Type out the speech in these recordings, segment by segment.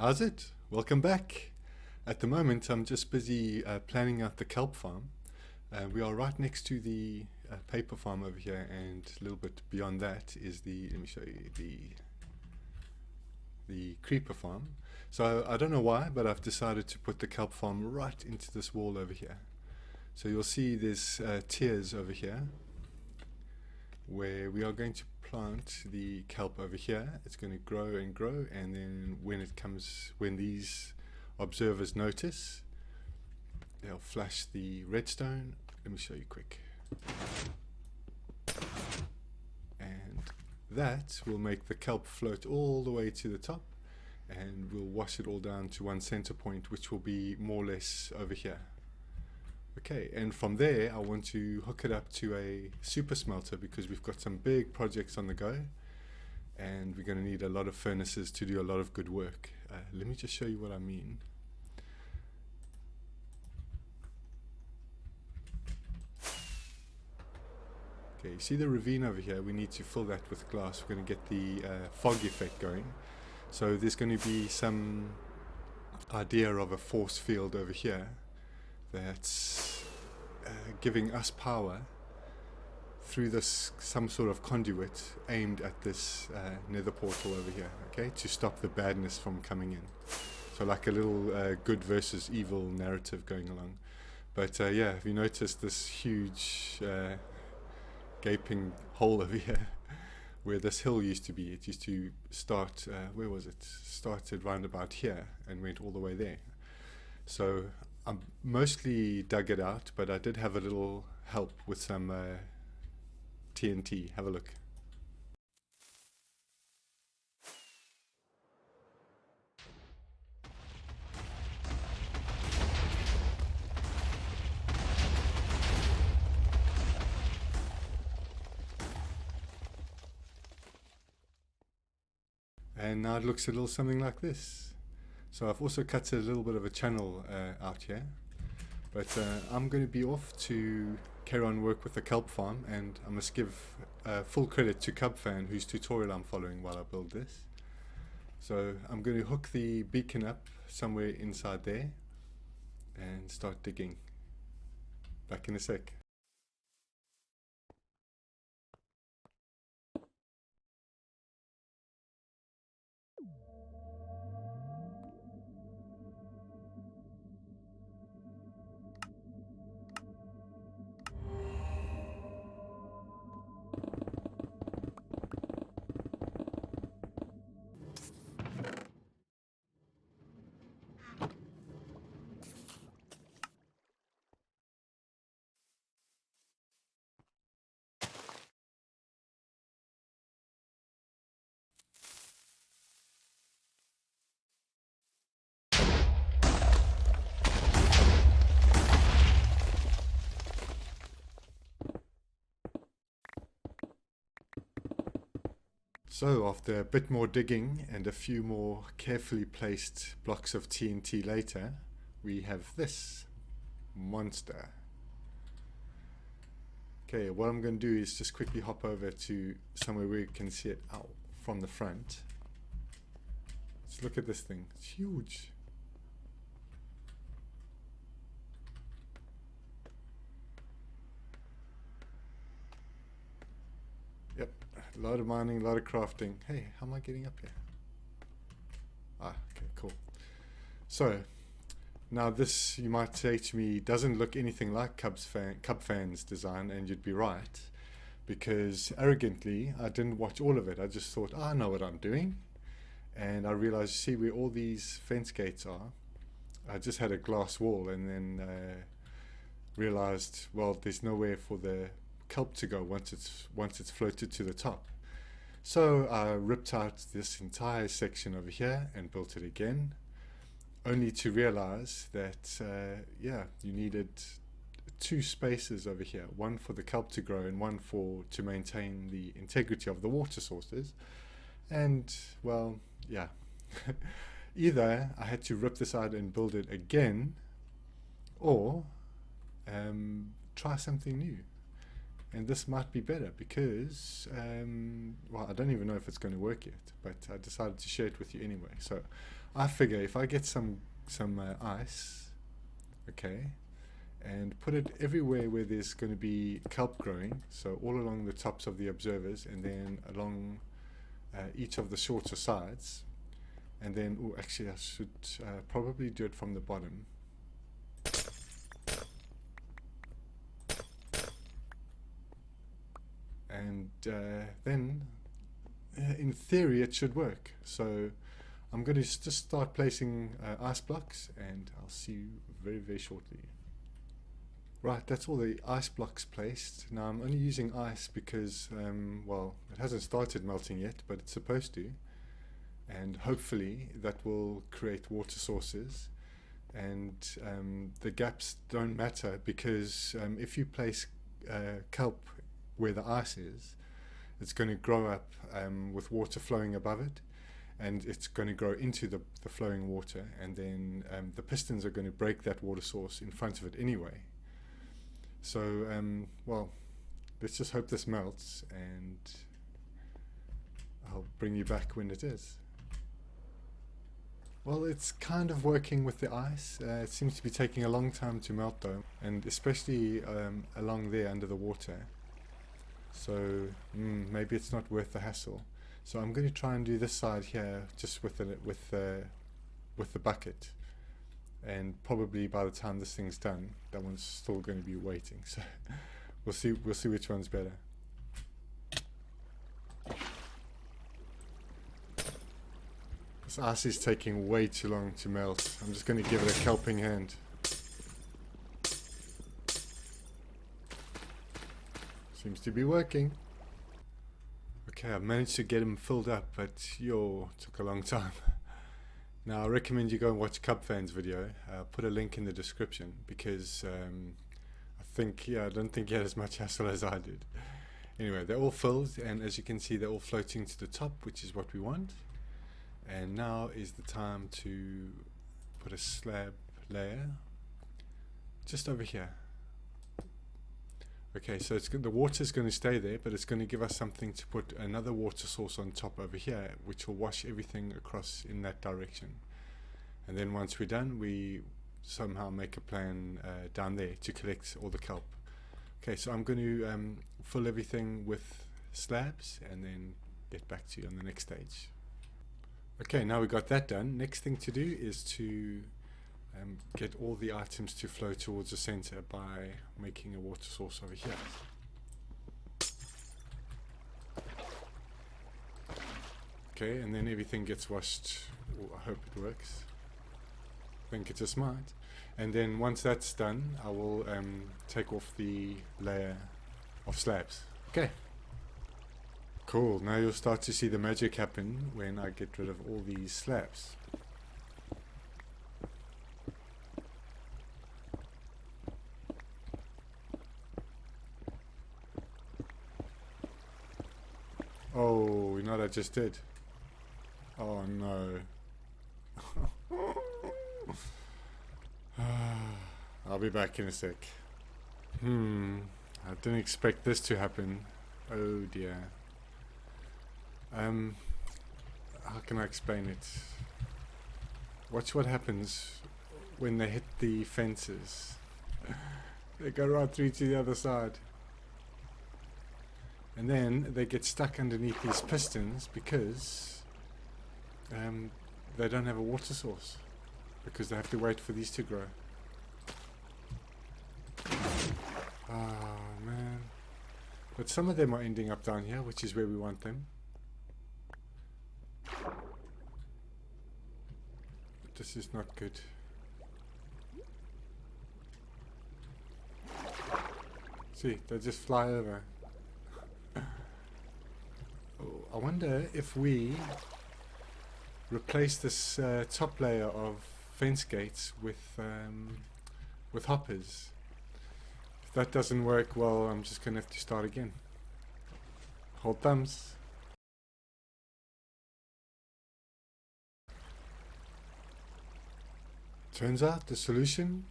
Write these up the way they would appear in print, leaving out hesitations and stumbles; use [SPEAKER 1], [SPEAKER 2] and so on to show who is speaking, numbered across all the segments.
[SPEAKER 1] How's it? Welcome back. At the moment, I'm just busy planning out the kelp farm. We are right next to the paper farm over here, and a little bit beyond that is let me show you, the creeper farm. So I don't know why, but I've decided to put the kelp farm right into this wall over here. So you'll see there's tiers over here where we are going to plant the kelp over here. It's going to grow and grow, and then when these observers notice, they'll flash the redstone. Let me show you quick. And that will make the kelp float all the way to the top, and we'll wash it all down to one center point, which will be more or less over here. Okay, and from there I want to hook it up to a super smelter because we've got some big projects on the go, and we're going to need a lot of furnaces to do a lot of good work. Let me just show you what I mean. Okay, you see the ravine over here? We need to fill that with glass. We're going to get the fog effect going. So there's going to be some idea of a force field over here that's giving us power through some sort of conduit aimed at this nether portal over here, okay, to stop the badness from coming in. So like a little good versus evil narrative going along. But yeah, have you noticed this huge gaping hole over here where this hill used to be? It used to start, where was it? Started round about here and went all the way there. So I mostly dug it out, but I did have a little help with some TNT. Have a look. And now it looks a little something like this. So I've also cut a little bit of a channel out here, but I'm going to be off to carry on work with the kelp farm, and I must give full credit to Cubfan, whose tutorial I'm following while I build this. So I'm going to hook the beacon up somewhere inside there and start digging. Back in a sec. So after a bit more digging and a few more carefully placed blocks of TNT later, we have this monster. Okay, what I'm going to do is just quickly hop over to somewhere where you can see it out from the front. Let's look at this thing. It's huge. Yep, a lot of mining, a lot of crafting. Hey, how am I getting up here? Ah, okay, cool. So, now this, you might say to me, doesn't look anything like Cubfan's design, and you'd be right, because arrogantly, I didn't watch all of it. I just thought, I know what I'm doing. And I realized, see where all these fence gates are? I just had a glass wall, and then realized, well, there's nowhere for the kelp to go once it's floated to the top. So I ripped out this entire section over here and built it again, only to realize that yeah, you needed two spaces over here, one for the kelp to grow and one to maintain the integrity of the water sources. And well, yeah, either I had to rip this out and build it again, or try something new. And this might be better because, well, I don't even know if it's going to work yet, but I decided to share it with you anyway. So I figure if I get some ice, okay, and put it everywhere where there's going to be kelp growing, so all along the tops of the observers, and then along each of the shorter sides, and then, oh, actually I should probably do it from the bottom. And then in theory it should work. So I'm going to just start placing ice blocks, and I'll see you very, very shortly. Right, that's all the ice blocks placed. Now I'm only using ice because, well, it hasn't started melting yet, but it's supposed to. And hopefully that will create water sources. And the gaps don't matter, because if you place kelp where the ice is, it's going to grow up with water flowing above it, and it's going to grow into the flowing water, and then the pistons are going to break that water source in front of it anyway. So, well, let's just hope this melts, and I'll bring you back when it is. Well, it's kind of working with the ice. It seems to be taking a long time to melt though, and especially along there under the water. So maybe it's not worth the hassle. So I'm going to try and do this side here just with the bucket, and probably by the time this thing's done, that one's still going to be waiting. So we'll see which one's better. This ice is taking way too long to melt. I'm just going to give it a kelping hand. Seems to be working. Okay, I've managed to get them filled up, but took a long time. Now I recommend you go and watch Cubfan's video. I'll put a link in the description, because I don't think he had as much hassle as I did. Anyway, they're all filled, and as you can see, they're all floating to the top, which is what we want. And now is the time to put a slab layer just over here. Okay, so the water's going to stay there, but it's going to give us something to put another water source on top over here, which will wash everything across in that direction. And then once we're done, we somehow make a plan down there to collect all the kelp. Okay, so I'm going to fill everything with slabs and then get back to you on the next stage. Okay, now we got that done. Next thing to do is to get all the items to flow towards the center by making a water source over here. Okay, and then everything gets washed. Oh, I hope it works. I think it just might. And then once that's done, I will take off the layer of slabs. Okay. Cool, now you'll start to see the magic happen when I get rid of all these slabs. Oh, you know what I just did? Oh no. I'll be back in a sec. I didn't expect this to happen. Oh dear. How can I explain it? Watch what happens when they hit the fences. They go right through to the other side. And then they get stuck underneath these pistons because they don't have a water source, because they have to wait for these to grow. Oh man. But some of them are ending up down here, which is where we want them. But this is not good. See, they just fly over. Oh, I wonder if we replace this top layer of fence gates with hoppers. If that doesn't work, well, I'm just going to have to start again. Hold thumbs. Turns out the solution,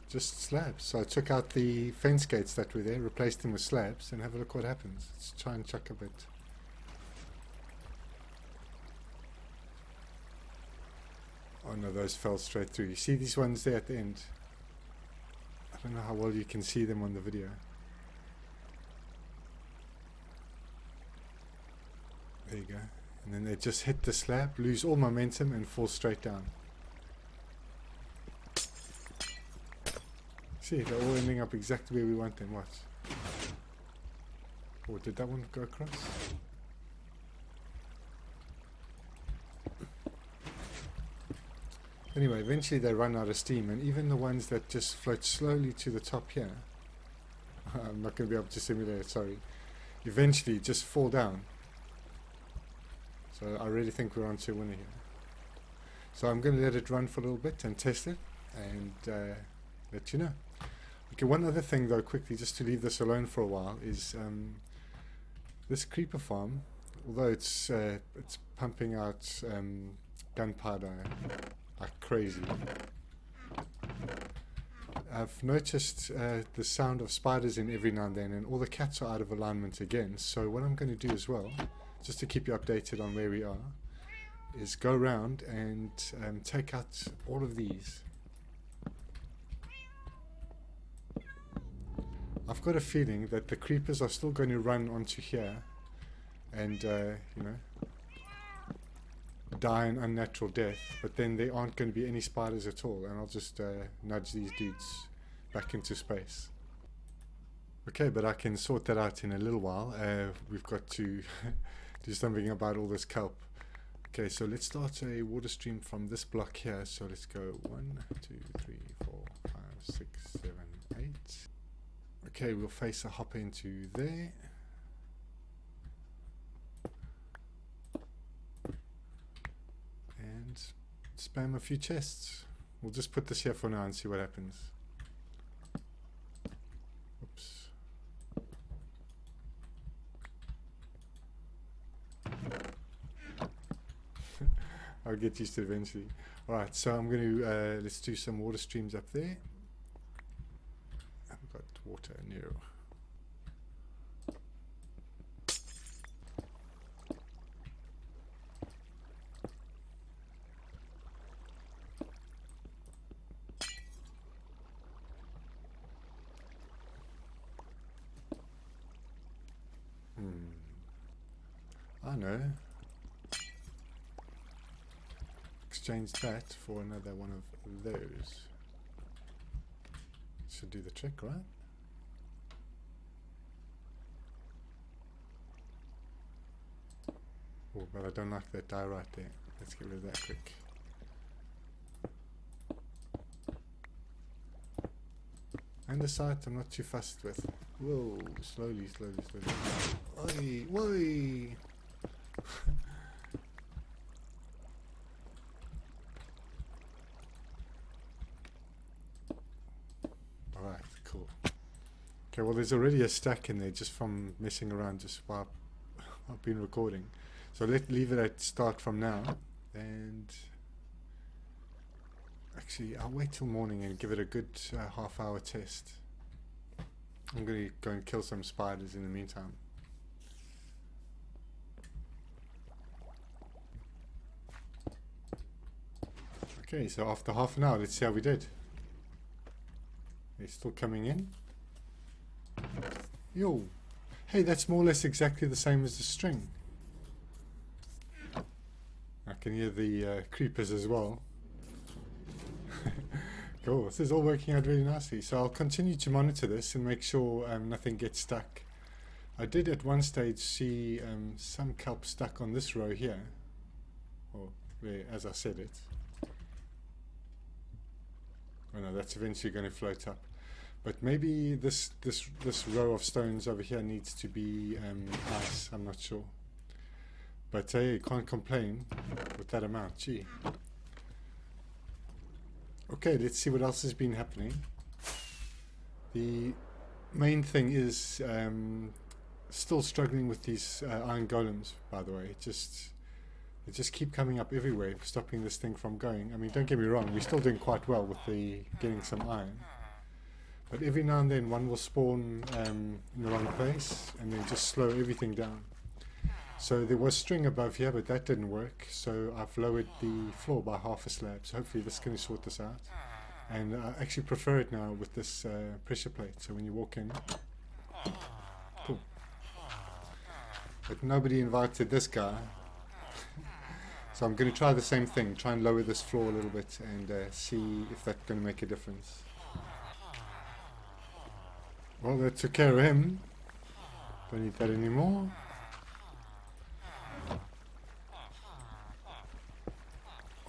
[SPEAKER 1] just slabs. So I took out the fence gates that were there, replaced them with slabs, and have a look what happens. Let's try and chuck a bit. Oh no, those fell straight through. You see these ones there at the end? I don't know how well you can see them on the video. There you go. And then they just hit the slab, lose all momentum and fall straight down. See, they're all ending up exactly where we want them. Watch. Oh, did that one go across? Anyway, eventually they run out of steam, and even the ones that just float slowly to the top here, I'm not going to be able to simulate it, sorry, eventually just fall down. So I really think we're on to a winner here. So I'm going to let it run for a little bit and test it and let you know. Okay, one other thing though, quickly, just to leave this alone for a while, is this creeper farm, although it's pumping out gunpowder like crazy, I've noticed the sound of spiders in every now and then, and all the cats are out of alignment again. So what I'm going to do as well, just to keep you updated on where we are, is go around and take out all of these. I've got a feeling that the creepers are still going to run onto here and you know, die an unnatural death, but then there aren't going to be any spiders at all, and I'll just nudge these dudes back into space. Okay, but I can sort that out in a little while. We've got to do something about all this kelp. Okay, so let's start a water stream from this block here. So let's go 1, 2, 3, 4, 5, 6, 7, 8. Okay, we'll face a hopper into there. And spam a few chests. We'll just put this here for now and see what happens. Oops. I'll get used to it eventually. Alright, so I'm going to, let's do some water streams up there. I've got water near. I know. Exchange that for another one of those. Should do the trick, right? Oh, but I don't like that dye right there. Let's get rid of that quick. And the site I'm not too fussed with. Whoa, slowly, slowly, slowly. Oi, oi! Alright, cool. Okay, well there's already a stack in there just from messing around just while I've been recording. So leave it at start from now, and actually I'll wait till morning and give it a good half-hour test. I'm going to go and kill some spiders in the meantime. Okay, so after half an hour, let's see how we did. They're still coming in. Yo, hey, that's more or less exactly the same as the string. I can hear the creepers as well. Cool, this is all working out really nicely. So I'll continue to monitor this and make sure nothing gets stuck. I did at one stage see some kelp stuck on this row here, or where, as I said it. Oh no, that's eventually going to float up. But maybe this row of stones over here needs to be ice. I'm not sure. But hey, you can't complain with that amount. Gee. Okay, let's see what else has been happening. The main thing is still struggling with these iron golems. By the way, they just keep coming up everywhere, stopping this thing from going. I mean, don't get me wrong, we're still doing quite well with the getting some iron. But every now and then one will spawn in the wrong place and then just slow everything down. So there was string above here, but that didn't work. So I've lowered the floor by half a slab. So hopefully this is going to sort this out. And I actually prefer it now with this pressure plate. So when you walk in, cool. But nobody invited this guy. So I'm going to try the same thing. Try and lower this floor a little bit and see if that's going to make a difference. Well, that took care of him. Don't need that anymore.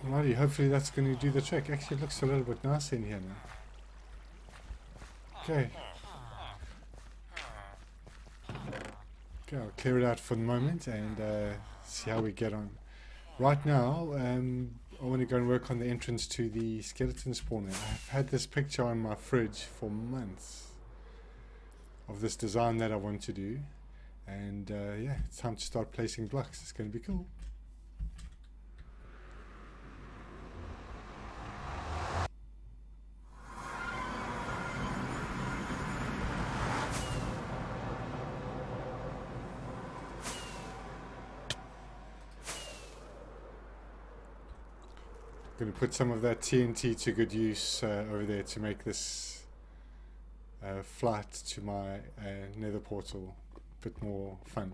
[SPEAKER 1] Alrighty, hopefully that's going to do the trick. Actually, it looks a little bit nice in here now. Okay. Okay, I'll clear it out for the moment and see how we get on. Right now, I want to go and work on the entrance to the skeleton spawner. I've had this picture on my fridge for months of this design that I want to do. And yeah, it's time to start placing blocks. It's going to be cool. Going to put some of that TNT to good use over there to make this flight to my nether portal a bit more fun.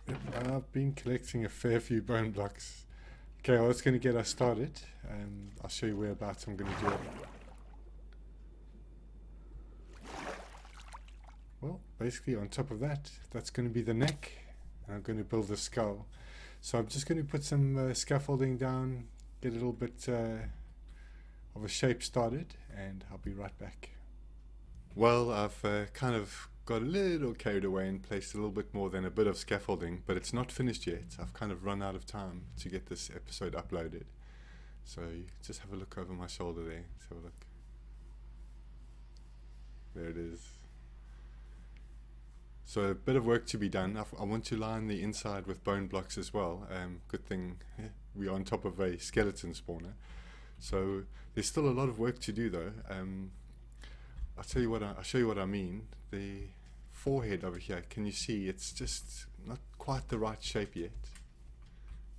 [SPEAKER 1] Yep, I've been collecting a fair few bone blocks. Okay, well, it's going to get us started. I'll show you whereabouts I'm going to do it. Well, basically on top of that, that's going to be the neck. And I'm going to build the skull. So I'm just going to put some scaffolding down, get a little bit of a shape started, and I'll be right back. Well, I've kind of got a little carried away and placed a little bit more than a bit of scaffolding, but it's not finished yet. I've kind of run out of time to get this episode uploaded. So just have a look over my shoulder there. Let's have a look. There it is. So a bit of work to be done. I want to line the inside with bone blocks as well. Good thing we're on top of a skeleton spawner. So there's still a lot of work to do though. I'll show you what I mean. The forehead over here, can you see it's just not quite the right shape yet?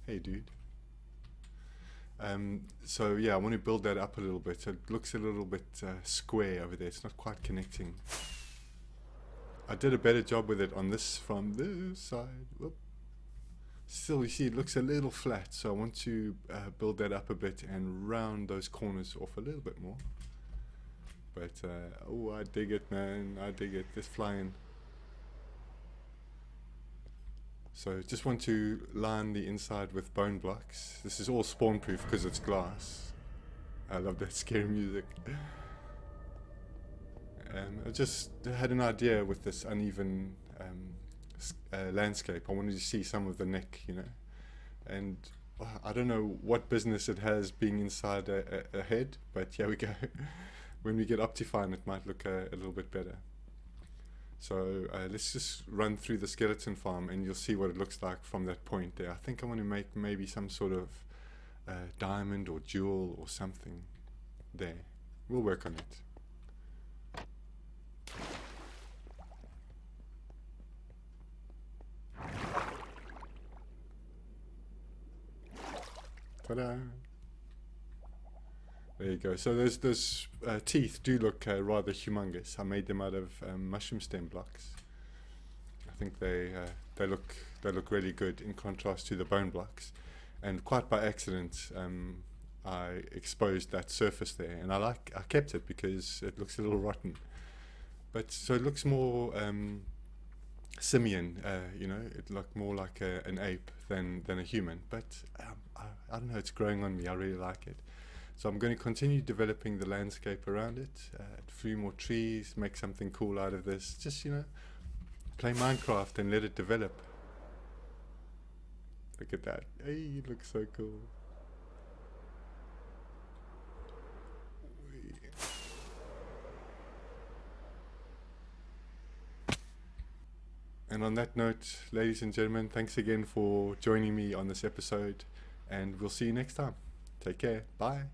[SPEAKER 1] Hey dude. So yeah, I want to build that up a little bit. It looks a little bit square over there. It's not quite connecting. I did a better job with it on this from this side. Whoop. Still, you see, it looks a little flat. So I want to build that up a bit and round those corners off a little bit more. But, oh, I dig it, man. I dig it. Let's fly in. So just want to line the inside with bone blocks. This is all spawn proof because it's glass. I love that scary music. I just had an idea with this uneven landscape. I wanted to see some of the neck, you know. And I don't know what business it has being inside a head, but here we go. When we get Optifine, it might look a little bit better. So let's just run through the skeleton farm and you'll see what it looks like from that point there. I think I want to make maybe some sort of diamond or jewel or something there. We'll work on it. Ta-da! There you go. So those teeth do look rather humongous. I made them out of mushroom stem blocks. I think they look really good in contrast to the bone blocks. And quite by accident, I exposed that surface there, and I kept it because it looks a little rotten. But so it looks more simian. You know, it looked more like an ape than a human. But I don't know. It's growing on me. I really like it. So I'm going to continue developing the landscape around it, a few more trees, make something cool out of this. Just, you know, play Minecraft and let it develop. Look at that. Hey, it looks so cool. And on that note, ladies and gentlemen, thanks again for joining me on this episode. and we'll see you next time. Take care. Bye.